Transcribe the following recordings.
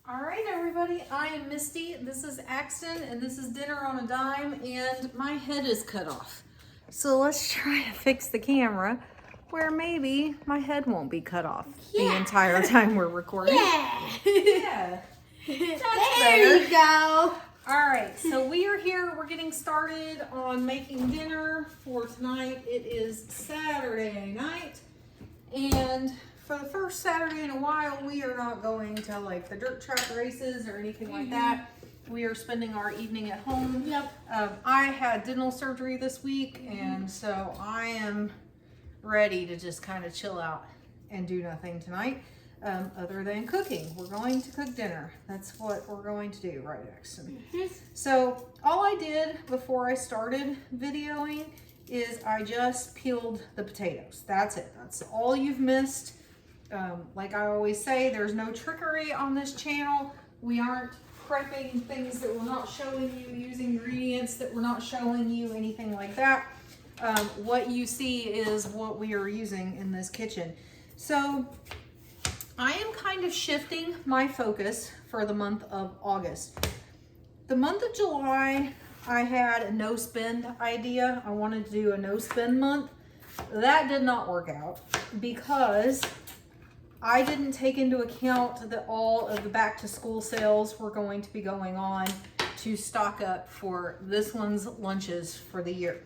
All right, everybody, I am Misty, this is Axton, and this is Dinner on a Dime, and my head is cut off. So let's try to fix the camera where maybe my head won't be cut off the entire time we're recording. Yeah. There you go. All right, so we are here, we're getting started on making dinner for tonight. It is Saturday night, and for the first Saturday in a while, we are not going to like the dirt track races or anything like that. We are spending our evening at home. Yep. I had dental surgery this week, and so I am ready to just kind of chill out and do nothing tonight other than cooking. We're going to cook dinner. That's what we're going to do, right, Axton? So all I did before I started videoing is I just peeled the potatoes. That's it. That's all you've missed. Like I always say, there's no trickery on this channel. We aren't prepping things that we're not showing you, using ingredients that we're not showing you, anything like that. What you see is what we are using in this kitchen. So I am kind of shifting my focus for the month of August. The month of July, I had a no spend idea. I wanted to do a no spend month. That did not work out because I didn't take into account that all of the back to school sales were going to be going on to stock up for this one's lunches for the year.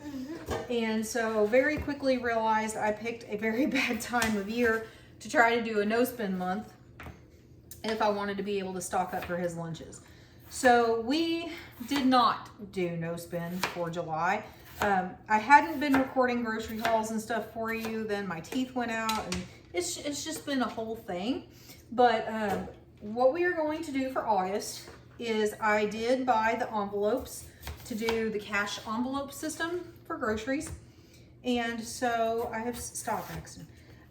And so very quickly realized I picked a very bad time of year to try to do a no spend month if I wanted to be able to stock up for his lunches. So we did not do no spend for July. I hadn't been recording grocery hauls and stuff for you, then my teeth went out, and it's just been a whole thing. But what we are going to do for August is I did buy the envelopes to do the cash envelope system for groceries. And so I have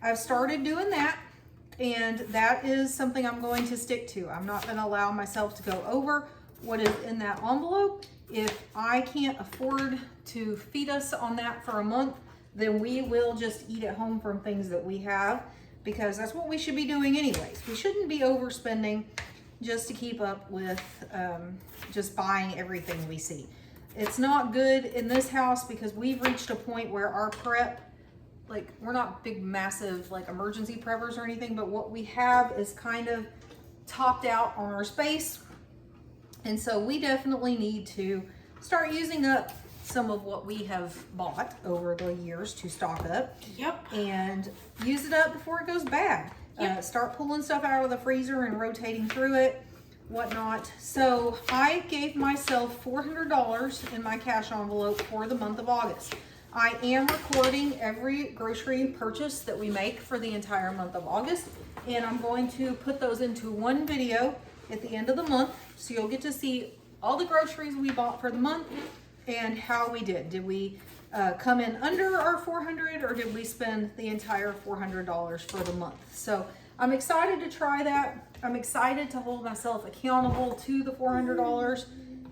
I've started doing that, and that is something I'm going to stick to. I'm not going to allow myself to go over what is in that envelope. If I can't afford to feed us on that for a month, then we will just eat at home from things that we have, because that's what we should be doing anyways. We shouldn't be overspending just to keep up with just buying everything we see. It's not good in this house because we've reached a point where our prep, like, we're not big, massive, like, emergency preppers or anything, but what we have is kind of topped out on our space. And so we definitely need to start using up some of what we have bought over the years to stock up. Yep. And use it up before it goes bad. Yep. Start pulling stuff out of the freezer and rotating through it, whatnot. So I gave myself $400 in my cash envelope for the month of August. I am recording every grocery purchase that we make for the entire month of August, and I'm going to put those into one video at the end of the month, so you'll get to see all the groceries we bought for the month and how we did. Did we come in under our $400, or did we spend the entire $400 for the month? So I'm excited to try that. I'm excited to hold myself accountable to the $400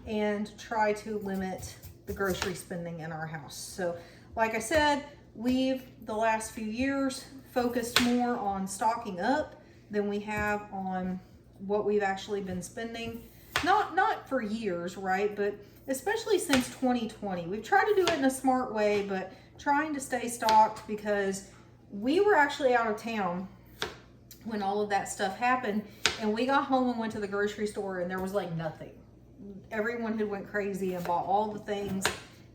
and try to limit the grocery spending in our house. So like I said, we've the last few years focused more on stocking up than we have on what we've actually been spending. Not for years, right? But especially since 2020. We've tried to do it in a smart way, but trying to stay stocked, because we were actually out of town when all of that stuff happened, and we got home and went to the grocery store and there was like nothing. Everyone had went crazy and bought all the things,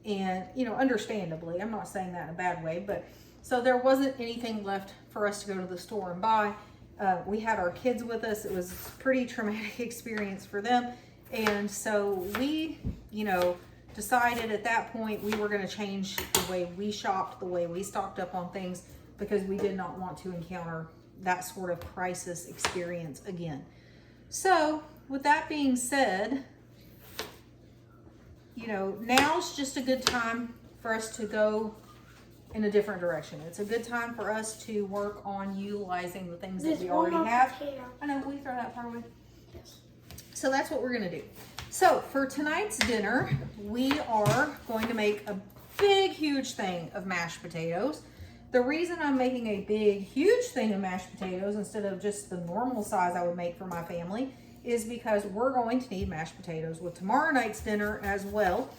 and you know, understandably, I'm not saying that in a bad way, but so there wasn't anything left for us to go to the store and buy. We had our kids with us. It was a pretty traumatic experience for them. And so we, you know, decided at that point we were going to change the way we shopped, the way we stocked up on things, because we did not want to encounter that sort of crisis experience again. So with that being said, you know, now's just a good time for us to go in a different direction. It's a good time for us to work on utilizing the things that we already have. I know, we throw that part away. Yes. So that's what we're gonna do. So for tonight's dinner, we are going to make a big, huge thing of mashed potatoes. The reason I'm making a big, huge thing of mashed potatoes instead of just the normal size I would make for my family is because we're going to need mashed potatoes with tomorrow night's dinner as well.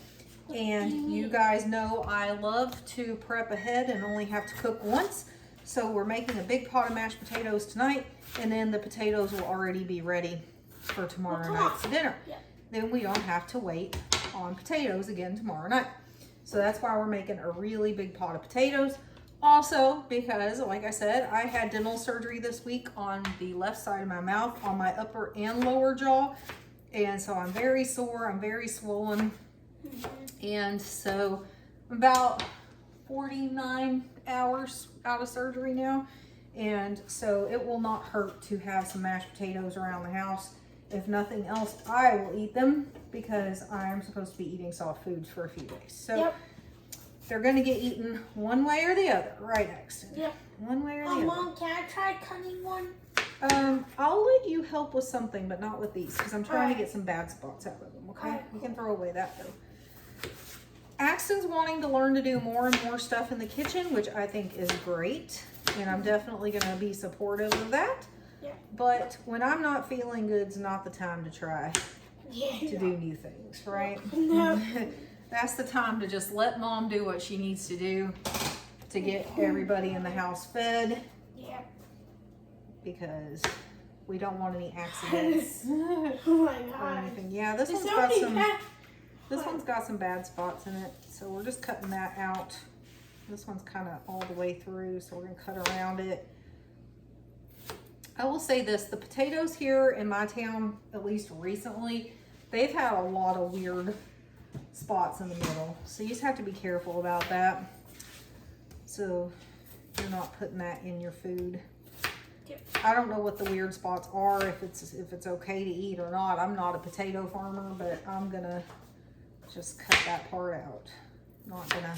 And you guys know I love to prep ahead and only have to cook once. So we're making a big pot of mashed potatoes tonight, and then the potatoes will already be ready for tomorrow night's dinner. Yeah. Then we don't have to wait on potatoes again tomorrow night. So that's why we're making a really big pot of potatoes. Also, because like I said, I had dental surgery this week on the left side of my mouth, on my upper and lower jaw. And so I'm very sore, I'm very swollen. And so I'm about 49 hours out of surgery now. And so it will not hurt to have some mashed potatoes around the house. If nothing else, I will eat them because I'm supposed to be eating soft foods for a few days. So they're going to get eaten one way or the other, right, Axton? Yep. One way or the other. Mom, can I try cutting one? I'll let you help with something, but not with these because I'm trying to get some bad spots out of them, okay? Alright, You can throw away that though. Axton's wanting to learn to do more and more stuff in the kitchen, which I think is great. And I'm definitely going to be supportive of that. Yeah. But when I'm not feeling good, it's not the time to try to do new things, right? No. That's the time to just let mom do what she needs to do to get everybody in the house fed. Yeah. Because we don't want any accidents Oh my or god. anything. Yeah, this one's got some bad spots in it, so we're just cutting that out. This one's kind of all the way through, so we're gonna cut around it. I will say this, the potatoes here in my town, at least recently, they've had a lot of weird spots in the middle. So you just have to be careful about that. So you're not putting that in your food. Yep. I don't know what the weird spots are, if it's okay to eat or not. I'm not a potato farmer, but I'm gonna just cut that part out. Not gonna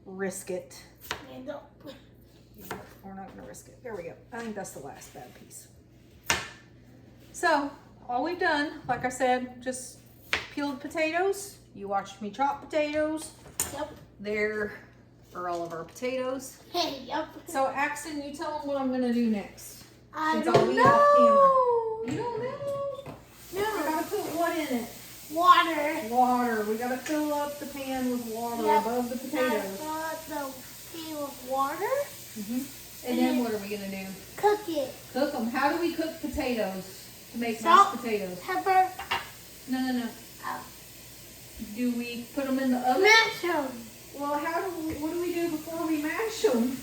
risk it. No. Yeah, we're not gonna risk it. There we go. I think that's the last bad piece. So all we've done, like I said, just peeled potatoes. You watched me chop potatoes. Yep. There are all of our potatoes. Hey, yep. So Axton, you tell them what I'm gonna do next. I Since don't I'll be know. off camera. You don't know? No. We gotta put what in it? Water. Water. We gotta fill up the pan with water above the potatoes. The pan with water. And then what are we gonna do? Cook it. Cook them. How do we cook potatoes to make Salt, mashed potatoes? pepper. No. Oh. Do we put them in the oven? Mash them. Well, what do we do before we mash them?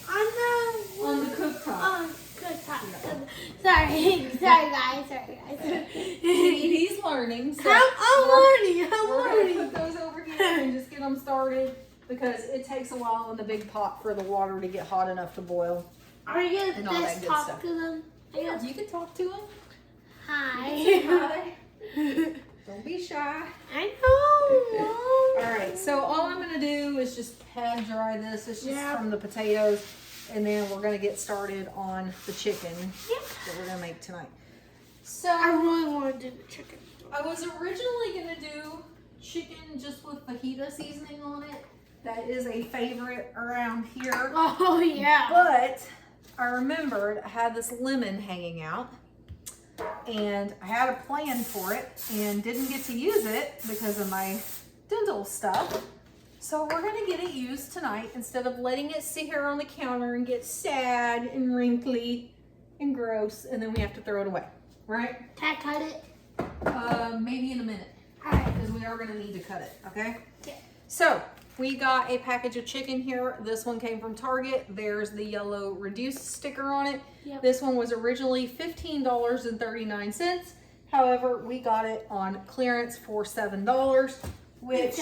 On the cooktop. Cooktop. Sorry guys. He's learning. So I'm learning. we're gonna put those over here and just get them started because it takes a while in the big pot for the water to get hot enough to boil. Are you And gonna all that just good talk stuff. to them? Yeah, you can talk to him. Hi. Don't be shy. I know. All right, so all I'm gonna do is just pad dry this. It's just from the potatoes, and then we're gonna get started on the chicken that we're gonna make tonight. So I really want to do the chicken. I was originally gonna do chicken just with fajita seasoning on it. That is a favorite around here. Oh yeah. But I remembered I had this lemon hanging out. And I had a plan for it and didn't get to use it because of my dental stuff. So we're gonna get it used tonight instead of letting it sit here on the counter and get sad and wrinkly and gross, and then we have to throw it away, right? Can I cut it? Maybe in a minute, Alright. because we are gonna need to cut it, okay? Yeah. So we got a package of chicken here. This one came from Target. There's the yellow reduced sticker on it. Yep. This one was originally $15.39. However, we got it on clearance for $7, which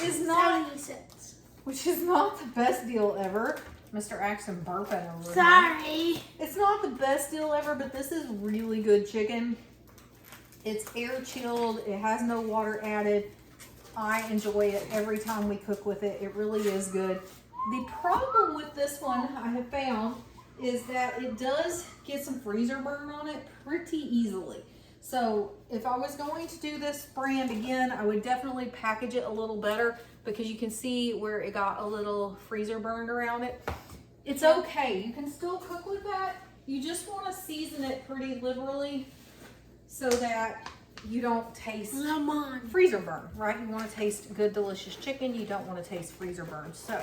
is not 70 cents. the best deal ever. Mr. Axton burping over here. Sorry. It's not the best deal ever, but this is really good chicken. It's air chilled. It has no water added. I enjoy it every time we cook with it. It really is good. The problem with this one I have found is that it does get some freezer burn on it pretty easily. So if I was going to do this brand again, I would definitely package it a little better because you can see where it got a little freezer burn around it. It's okay. You can still cook with that. You just want to season it pretty liberally so that you don't taste Lemon. freezer burn, right? You want to taste good, delicious chicken. You don't want to taste freezer burn. So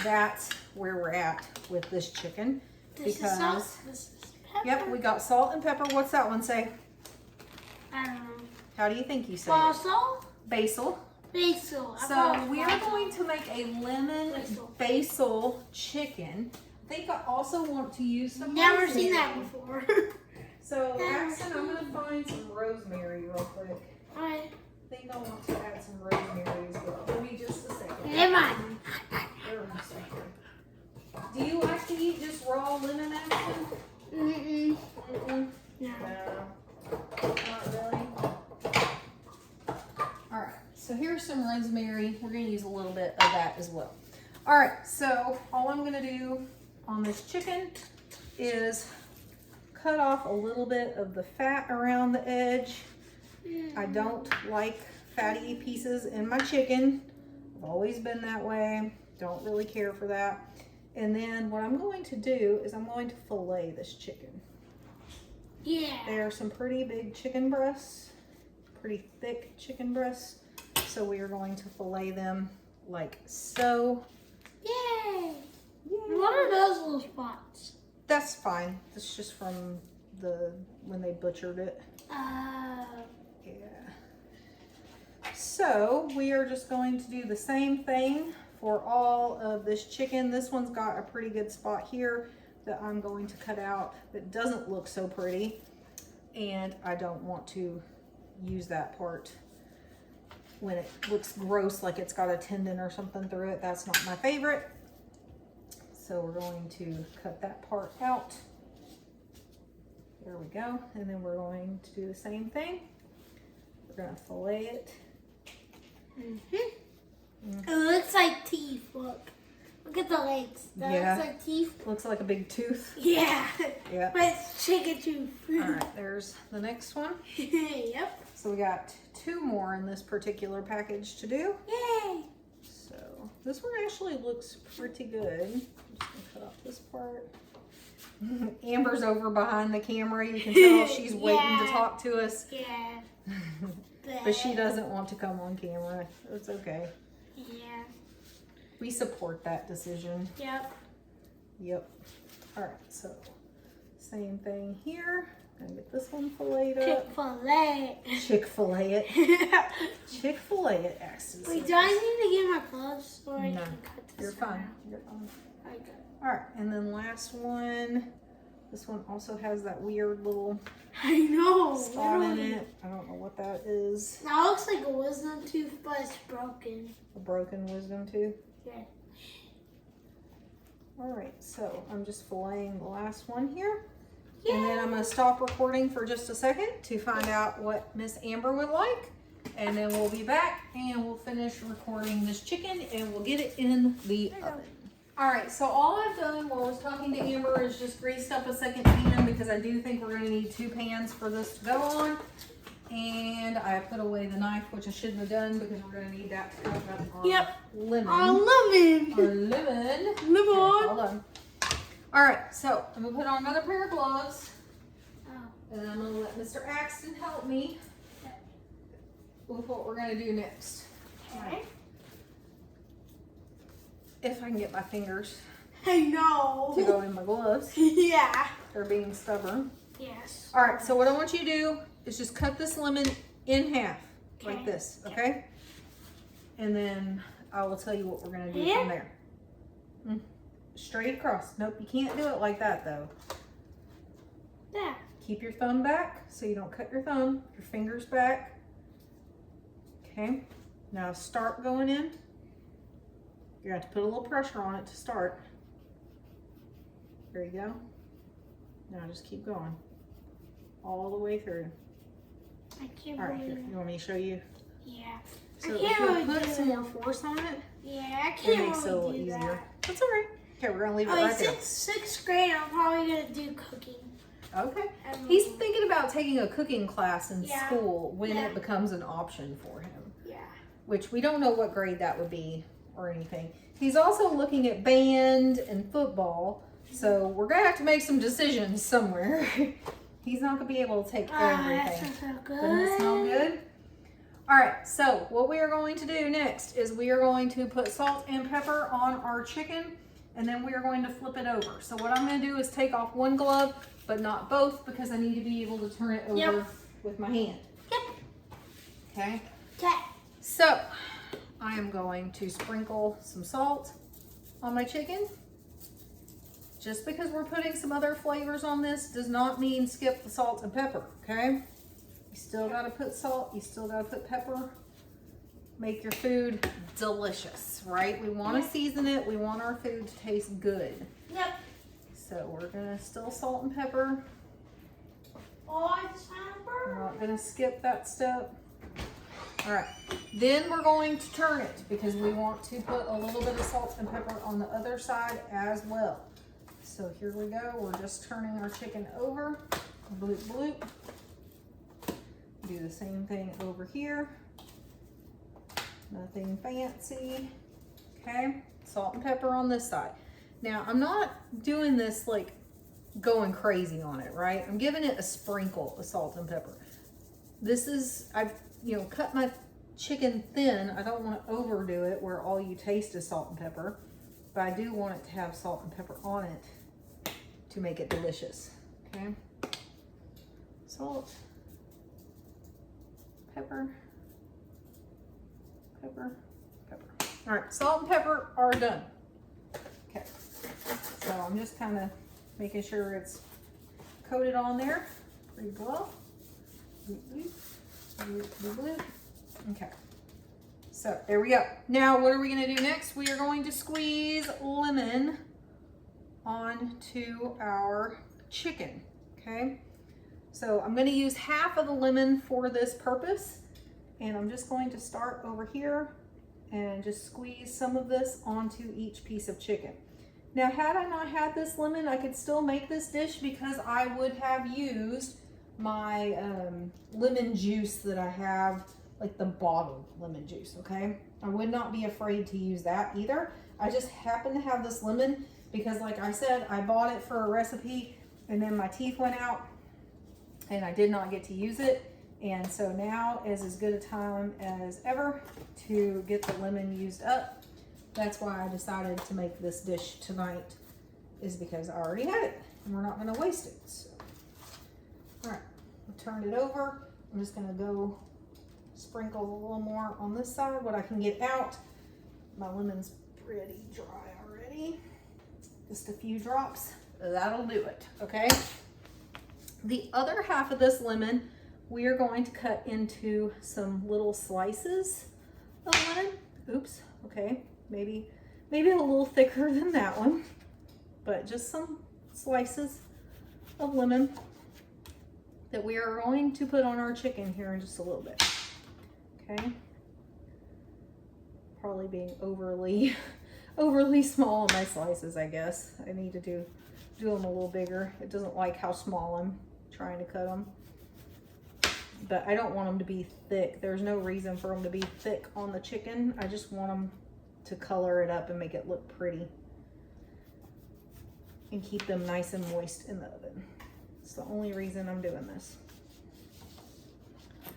that's where we're at with this chicken. This is salt. This is pepper. Yep, we got salt and pepper. What's that one say? I don't know. How do you think you say it? Basil? Basil. Basil. So we are going to make a lemon basil chicken. I think I also want to use some Never seen rosemary. that before. So Axon, I'm going to find some rosemary real quick. Alright. I think I want to add some rosemary as well. Give me just a second. Lemon. Do you like to eat just raw lemon, Axon? Mm-mm. Mm-mm. No. No, not really. All right, so here's some rosemary. We're gonna use a little bit of that as well. All right, so all I'm gonna do on this chicken is cut off a little bit of the fat around the edge. I don't like fatty pieces in my chicken. I've always been that way. Don't really care for that. And then what I'm going to do is I'm going to fillet this chicken. Yeah. There are some pretty big chicken breasts, pretty thick chicken breasts. So we are going to fillet them like so. Yay. Yay. What are those little spots? That's fine. That's just from when they butchered it. Yeah. So we are just going to do the same thing for all of this chicken. This one's got a pretty good spot here that I'm going to cut out that doesn't look so pretty, and I don't want to use that part when it looks gross, like it's got a tendon or something through it. That's not my favorite. So we're going to cut that part out. There we go. And then we're going to do the same thing. We're going to fillet it. It looks like teeth. Look. Look at the legs. That Yeah. looks like teeth. Looks like a big tooth. Yeah. Yeah. But it's chicken tooth. All right, there's the next one. Yep. So we got 2 more in this particular package to do. Yay. So this one actually looks pretty good. I'm just gonna cut off this part. Amber's over behind the camera. You can tell she's waiting to Yeah. talk to us. Yeah. But she doesn't want to come on camera. It's okay. Yeah. We support that decision. Yep. Yep. All right, so same thing here. Gonna get this one filleted up. Chick-fil-A. Chick-fil-A it. Chick-fil-A it, Axis. Wait, do I need to get my gloves or I No, can cut this You're fine. out? You're fine. Okay. All right, and then last one. This one also has that weird little I know. spot in literally. it. I don't know what that is. That looks like a wisdom tooth, but it's broken. A broken wisdom tooth. Yeah. All right, so I'm just filleting the last one here. Yeah. And then I'm gonna stop recording for just a second to find out what Miss Amber would like. And then we'll be back and we'll finish recording this chicken and we'll get it in the oven. All right, so all I've done while I was talking to Amber is just greased up a second pan because I do think we're gonna need 2 pans for this to go on. And I put away the knife, which I shouldn't have done because we're gonna need that to cut up our Yep. lemon. lemon. Our lemon. Okay, Lemon. hold on. All right, so I'm gonna put on another pair of gloves. Oh. And I'm gonna let Mr. Axton help me with what we're gonna do next. Okay. If I can get my fingers I know. to go in my gloves. Yeah. They're being stubborn. Yes. All right, so what I want you to do is just cut this lemon in half, like Okay. this, okay? And then I will tell you what we're gonna do Here? from there. Straight across. Nope, you can't do it like that though. Yeah. Keep your thumb back so you don't cut your thumb. Your fingers back. Okay. Now start going in. You have to put a little pressure on it to start. There you go. Now just keep going. All the way through. I can't All right, here. believe You want me to show you? Yeah. So I if can't you really put do some it. more force on it, Yeah, I it can't makes it a little really do easier. that. That's all right. Okay, we're gonna leave it Oh, right there. since sixth grade, I'm probably gonna do cooking. Okay. Um, He's thinking about taking a cooking class in Yeah. school when Yeah. it becomes an option for him. Yeah. Which we don't know what grade that would be or anything. He's also looking at band and football, so we're gonna have to make some decisions somewhere. He's not gonna be able to take That everything. smells so good. Doesn't it smell good? All right, so what we are going to do next is we are going to put salt and pepper on our chicken, and then we are going to flip it over. So what I'm gonna do is take off one glove, but not both, because I need to be able to turn it over with my hand. Yep. Okay? Okay. So I am going to sprinkle some salt on my chicken. Just because we're putting some other flavors on this does not mean skip the salt and pepper, okay? You still gotta put salt, you still gotta put pepper. Make your food delicious, right? We wanna season it, we want our food to taste good. Yep. So we're gonna still salt and pepper. Oh, it's pepper. We're not gonna skip that step. All right, then we're going to turn it because we want to put a little bit of salt and pepper on the other side as well. So here we go, we're just turning our chicken over, bloop, bloop. Do the same thing over here. Nothing fancy, okay? Salt and pepper on this side. Now, I'm not doing this like going crazy on it, right? I'm giving it a sprinkle of salt and pepper. This is, I've, cut my chicken thin. I don't want to overdo it where all you taste is salt and pepper, but I do want it to have salt and pepper on it to make it delicious, okay? Salt, pepper, pepper, pepper. All right, salt and pepper are done. Okay, so I'm just kind of making sure it's coated on there pretty well. Bloop, bloop, bloop, bloop, bloop. Okay, so there we go. Now what are we gonna do next? We are going to squeeze lemon onto our chicken, okay? So I'm gonna use half of the lemon for this purpose, and I'm just going to start over here and just squeeze some of this onto each piece of chicken. Now, had I not had this lemon, I could still make this dish because I would have used my lemon juice that I have, like the bottled lemon juice, okay? I would not be afraid to use that either. I just happen to have this lemon because, like I said, I bought it for a recipe and then my teeth went out and I did not get to use it. And so now is as good a time as ever to get the lemon used up. That's why I decided to make this dish tonight, is because I already had it and we're not gonna waste it. So. All right, I turned it over. I'm just gonna go sprinkle a little more on this side, what I can get out. My lemon's pretty dry already. Just a few drops, that'll do it, okay? The other half of this lemon, we are going to cut into some little slices of lemon. Oops, okay, maybe a little thicker than that one, but just some slices of lemon that we are going to put on our chicken here in just a little bit, okay? Probably being overly small in my slices, I guess. I need to do them a little bigger. It doesn't like how small I'm trying to cut them. But I don't want them to be thick. There's no reason for them to be thick on the chicken. I just want them to color it up and make it look pretty. And keep them nice and moist in the oven. It's the only reason I'm doing this. All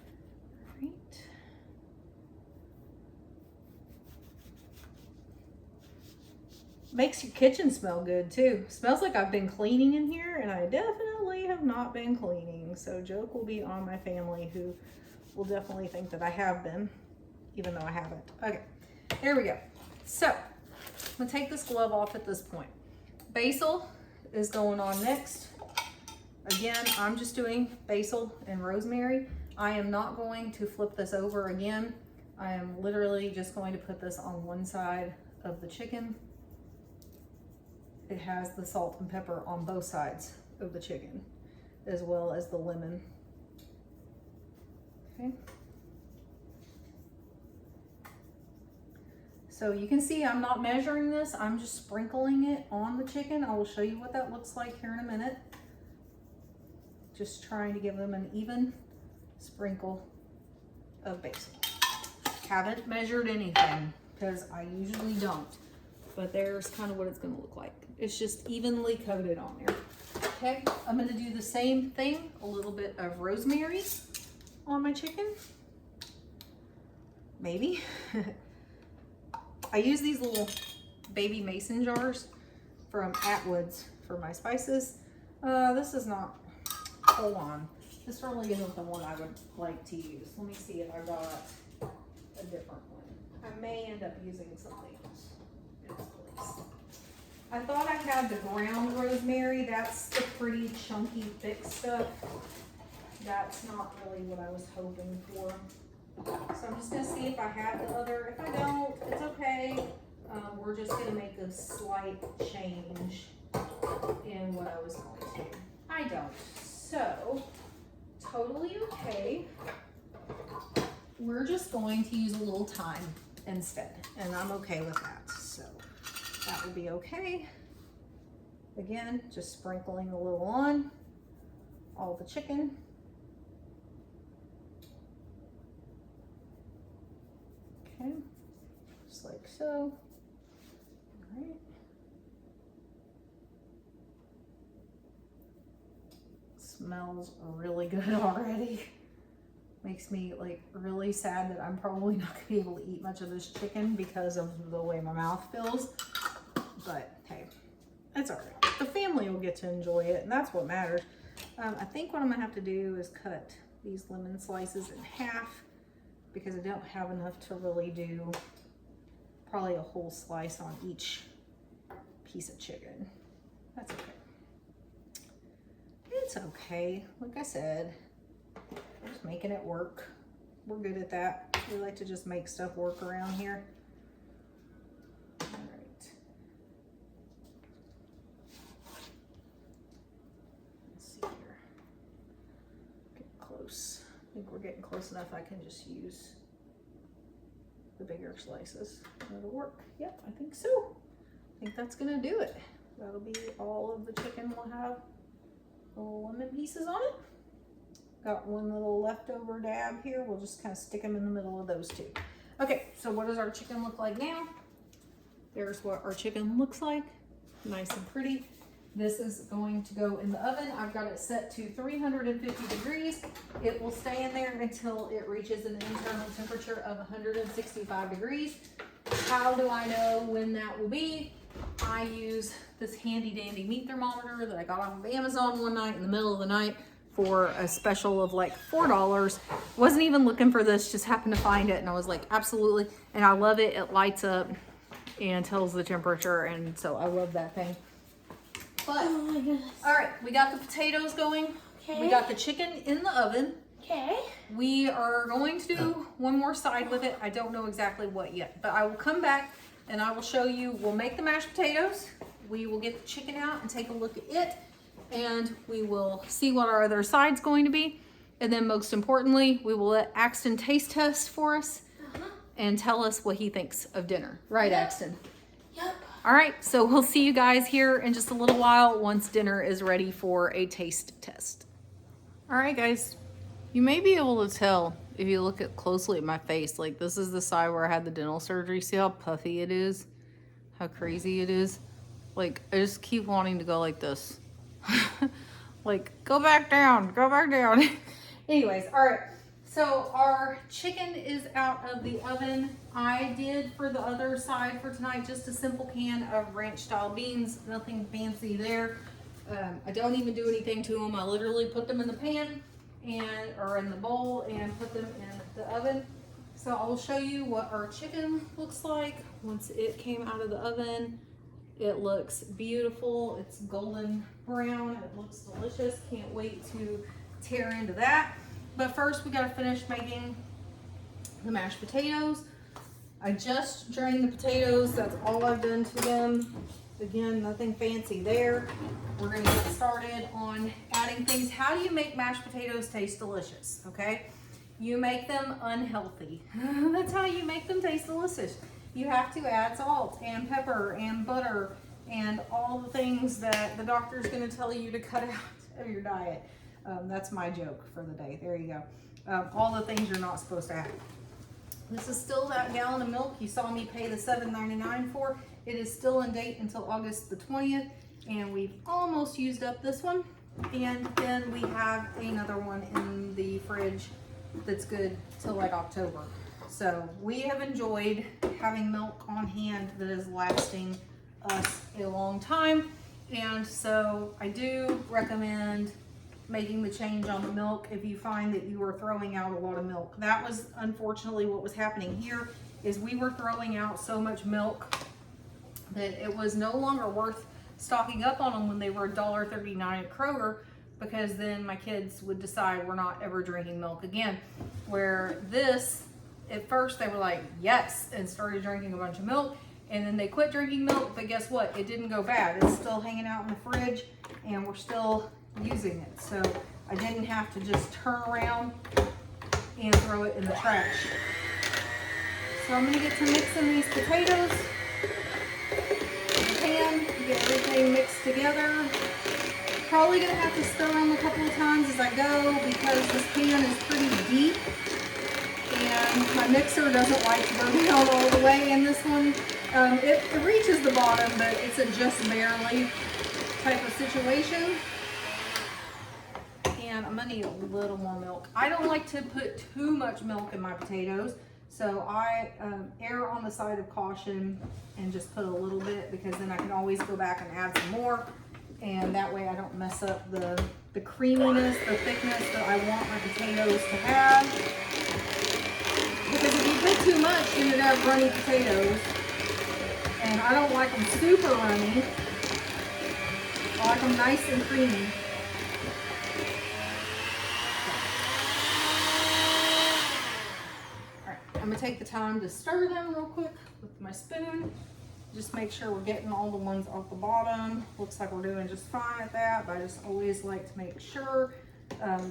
right. Makes your kitchen smell good too. Smells like I've been cleaning in here, and I definitely have not been cleaning. So joke will be on my family, who will definitely think that I have been, even though I haven't. Okay, there we go. So I'm gonna take this glove off at this point. Basil is going on next. Again, I'm just doing basil and rosemary. I am not going to flip this over again. I am literally just going to put this on one side of the chicken. It has the salt and pepper on both sides of the chicken, as well as the lemon. Okay. So you can see I'm not measuring this. I'm just sprinkling it on the chicken. I will show you what that looks like here in a minute. Just trying to give them an even sprinkle of basil. Haven't measured anything because I usually don't. But there's kind of what it's going to look like. It's just evenly coated on there. Okay, I'm gonna do the same thing, a little bit of rosemary on my chicken. Maybe. I use these little baby mason jars from Atwood's for my spices. This is not, hold on. This really isn't the one I would like to use. Let me see if I got a different one. I may end up using something else in this place. I thought I had the ground rosemary. That's the pretty chunky thick stuff. That's not really what I was hoping for. So I'm just gonna see if I have the other. If I don't, it's okay. We're just gonna make a slight change in what I was going to. I don't. So, totally okay. We're just going to use a little thyme instead, and I'm okay with that. So, that will be okay. Again, just sprinkling a little on all the chicken. Okay, just like so. All right. Smells really good already. Makes me like really sad that I'm probably not gonna be able to eat much of this chicken because of the way my mouth feels. But hey, it's all right. The family will get to enjoy it, and that's what matters. I think what I'm gonna have to do is cut these lemon slices in half because I don't have enough to really do probably a whole slice on each piece of chicken. That's okay. It's okay. Like I said, we're just making it work. We're good at that. We like to just make stuff work around here. All right. Let's see here. Get close. I think we're getting close enough. I can just use the bigger slices. That'll work. Yep, I think so. I think that's gonna do it. That'll be all of the chicken. We'll have little lemon pieces on it. Got one little leftover dab here. We'll just kind of stick them in the middle of those two. Okay, so what does our chicken look like now? There's what our chicken looks like. Nice and pretty. This is going to go in the oven. I've got it set to 350 degrees. It will stay in there until it reaches an internal temperature of 165 degrees. How do I know when that will be? I use this handy dandy meat thermometer that I got off of Amazon one night in the middle of the night for a special of like $4. Wasn't even looking for this, just happened to find it, and I was like, absolutely. And I love it. It lights up and tells the temperature, and so I love that thing. But, Oh my goodness. all right, we got the potatoes going. Okay. We got the chicken in the oven. Okay. We are going to do one more side with it. I don't know exactly what yet, but I will come back and I will show you. We'll make the mashed potatoes. We will get the chicken out and take a look at it, and we will see what our other side's going to be. And then most importantly, we will let Axton taste test for us and tell us what he thinks of dinner. Right, Yep. Axton? Yep. All right, so we'll see you guys here in just a little while once dinner is ready for a taste test. All right, guys, you may be able to tell if you look closely at my face. Like, this is the side where I had the dental surgery. See how puffy it is? How crazy it is? Like, I just keep wanting to go like this. Like, go back down, go back down. Anyways, all right. So our chicken is out of the oven. I did for the other side for tonight just a simple can of ranch style beans. Nothing fancy there. I don't even do anything to them. I literally put them in the pan or in the bowl and put them in the oven. So I will show you what our chicken looks like once it came out of the oven. It looks beautiful. It's golden brown. It looks delicious. Can't wait to tear into that. But first we gotta finish making the mashed potatoes. I just drained the potatoes. That's all I've done to them. Again, nothing fancy there. We're gonna get started on adding things. How do you make mashed potatoes taste delicious? Okay, you make them unhealthy. That's how you make them taste delicious. You have to add salt and pepper and butter and all the things that the doctor's gonna tell you to cut out of your diet. That's my joke for the day. There you go. All the things you're not supposed to have. This is still that gallon of milk you saw me pay the $7.99 for. It is still in date until August the 20th. and we've almost used up this one. And then we have another one in the fridge that's good till like October. So we have enjoyed having milk on hand that is lasting us a long time. And so I do recommend making the change on the milk if you find that you are throwing out a lot of milk. That was unfortunately what was happening here, is we were throwing out so much milk that it was no longer worth stocking up on them when they were $1.39 at Kroger, because then my kids would decide we're not ever drinking milk again. Where this, at first they were like, yes, and started drinking a bunch of milk, and then they quit drinking milk, but guess what? It didn't go bad. It's still hanging out in the fridge, and we're still using it. So I didn't have to just turn around and throw it in the trash. So I'm gonna get to mixing these potatoes in the pan, get everything mixed together. Probably gonna have to stir them a couple of times as I go because this pan is pretty deep and my mixer doesn't like to go down all the way in this one. It reaches the bottom, but it's a just barely type of situation. And I'm gonna need a little more milk. I don't like to put too much milk in my potatoes, so I err on the side of caution and just put a little bit, because then I can always go back and add some more, and that way I don't mess up the creaminess, the thickness that I want my potatoes to have. Because if you put too much, you're gonna have runny potatoes, and I don't like them super runny. I like them nice and creamy. I'm gonna take the time to stir them real quick with my spoon. Just make sure we're getting all the ones off the bottom. Looks like we're doing just fine at that, but I just always like to make sure.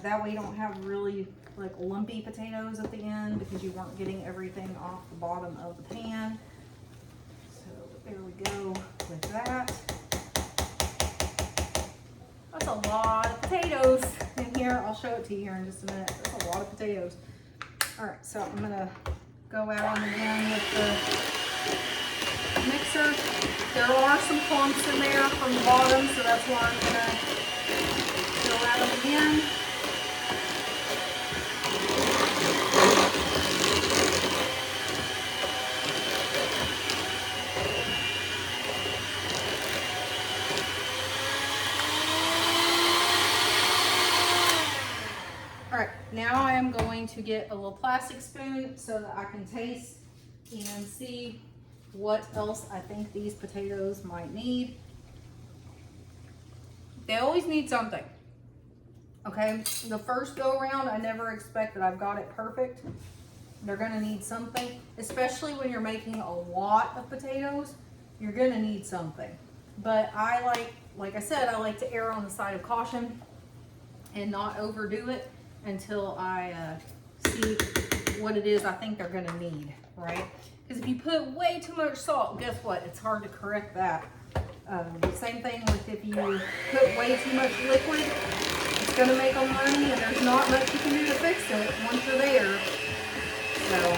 That way you don't have really like lumpy potatoes at the end, because you weren't getting everything off the bottom of the pan. So there we go with that. That's a lot of potatoes in here. I'll show it to you here in just a minute. That's a lot of potatoes. All right, so I'm gonna go at them again with the mixer. There are some clumps in there from the bottom, so that's why I'm gonna go at them again. Now I am going to get a little plastic spoon so that I can taste and see what else I think these potatoes might need. They always need something. Okay, the first go around, I never expect that I've got it perfect. They're gonna need something, especially when you're making a lot of potatoes, you're gonna need something. But I like I said, I like to err on the side of caution and not overdo it until I see what it is I think they're gonna need, right? Because if you put way too much salt, guess what? It's hard to correct that. Same thing with if you put way too much liquid, it's gonna make them runny, and there's not much you can do to fix it once you're there. So.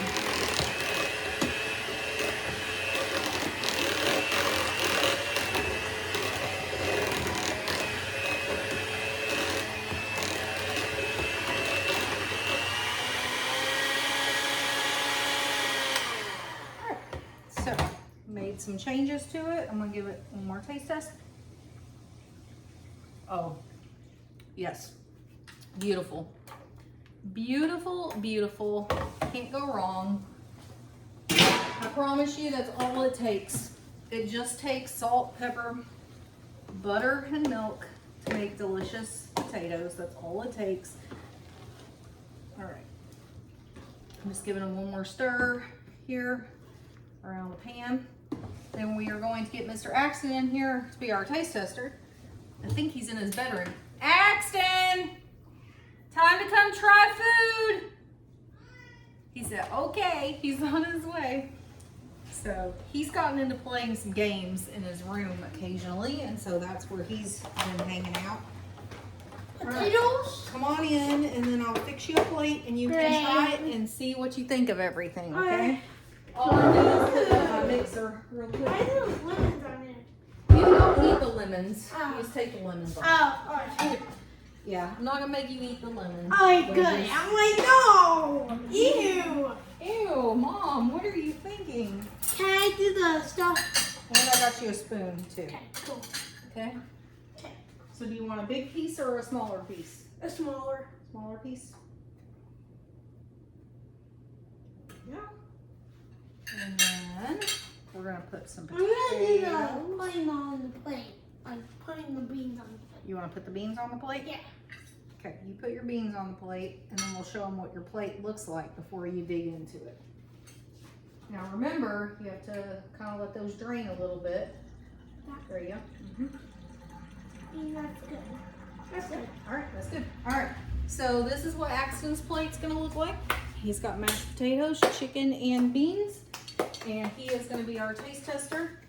Made some changes to it. I'm gonna give it one more taste test. Oh, yes, beautiful, beautiful, beautiful. Can't go wrong. I promise you, that's all it takes. It just takes salt, pepper, butter, and milk to make delicious potatoes. That's all it takes. All right, I'm just giving them one more stir here around the pan. Then we are going to get Mr. Axton in here to be our taste tester. I think he's in his bedroom. Axton! Time to come try food! He said, okay, he's on his way. So he's gotten into playing some games in his room occasionally, and so that's where he's been hanging out. Potatoes? Come on in, and then I'll fix you a plate, and you can try it and see what you think of everything, okay? All I do is put it in my mixer real quick. Why are there lemons on it? You don't eat the lemons. Oh. You just take the lemons off. Oh, alright. Yeah, I'm not gonna make you eat the lemons. Alright, But good. just- I'm like, no! Ew! Ew, Mom, what are you thinking? Can I do the stuff? And I got you a spoon too. Okay, cool. Okay. Okay. So do you want a big piece or a smaller piece? A smaller. Smaller piece. Yeah. And then we're gonna put some I'm gonna do potatoes. the putting on the plate. Like putting the beans on the plate. You want to put the beans on the plate? Yeah. Okay, you put your beans on the plate, and then we'll show them what your plate looks like before you dig into it. Now remember, you have to kind of let those drain a little bit. There you go. That's good. That's good. All right, that's good. All right, so this is what Axton's plate's gonna look like. He's got mashed potatoes, chicken, and beans, and he is gonna be our taste tester.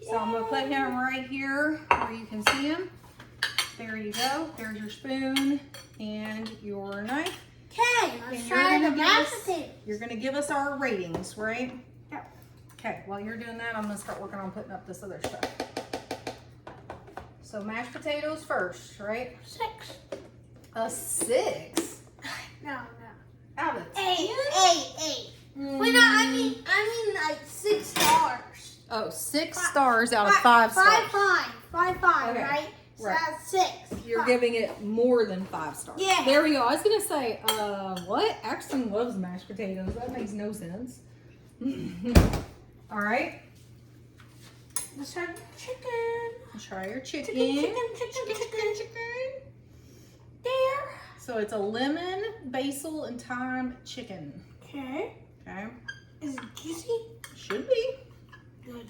So I'm gonna put him right here where you can see him. There you go. There's your spoon and your knife. Okay, And let's you're try gonna the give mashed us- potatoes. You're gonna give us our ratings, right? Yeah. Okay, while you're doing that, I'm gonna start working on putting up this other stuff. So mashed potatoes first, right? 6. A 6 No. out of 10. 8. Wait, no, I mean like 6 stars. Oh, 6 stars out of 5 stars. 5, Okay, right? So right. that's 6. You're giving it more than 5 stars. Yeah. There we go. I was gonna say, what? Axton loves mashed potatoes. That makes no sense. All right. Let's try the chicken. Try your chicken. Chicken. There. So it's a lemon, basil, and thyme chicken. Okay. Okay. Is it juicy? Should be. Good.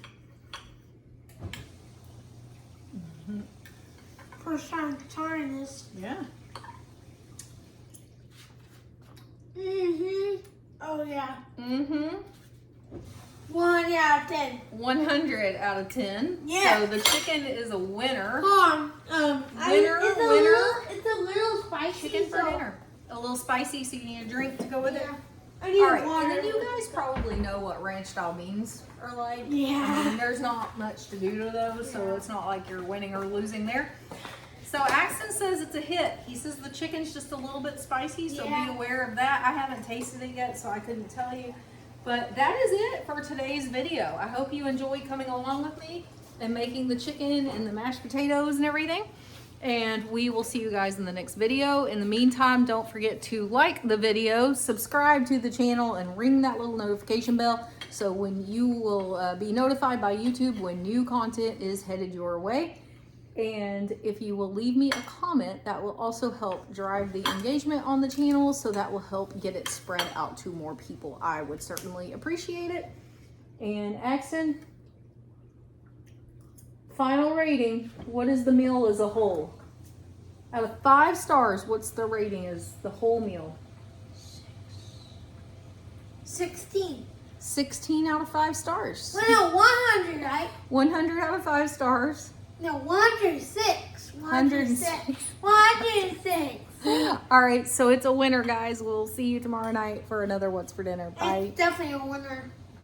First time trying this. Yeah. Oh yeah. 1 out of 10. 100 out of 10. Yeah. So the chicken is a winner. Winner. It's a little spicy. Chicken for so- dinner. A little spicy, so you need a drink to go with it. Yeah. I need All right, water. and then you guys probably know what ranch style beans are like. Yeah. I mean, there's not much to do to those, so it's not like you're winning or losing there. So Axton says it's a hit. He says the chicken's just a little bit spicy, so Yeah. be aware of that. I haven't tasted it yet, so I couldn't tell you. But that is it for today's video. I hope you enjoyed coming along with me and making the chicken and the mashed potatoes and everything. And we will see you guys in the next video. In the meantime, don't forget to like the video, subscribe to the channel, and ring that little notification bell so when you will be notified by YouTube when new content is headed your way. And if you will leave me a comment, that will also help drive the engagement on the channel, so that will help get it spread out to more people. I would certainly appreciate it. And Axton, final rating, what is the meal as a whole? Out of 5 stars, what's the rating as the whole meal? 16. 16 out of 5 stars. Well, no, 100, right? 100 out of 5 stars. No, 106. 106. 106. All right, so it's a winner, guys. We'll see you tomorrow night for another What's for Dinner. Bye. It's definitely a winner.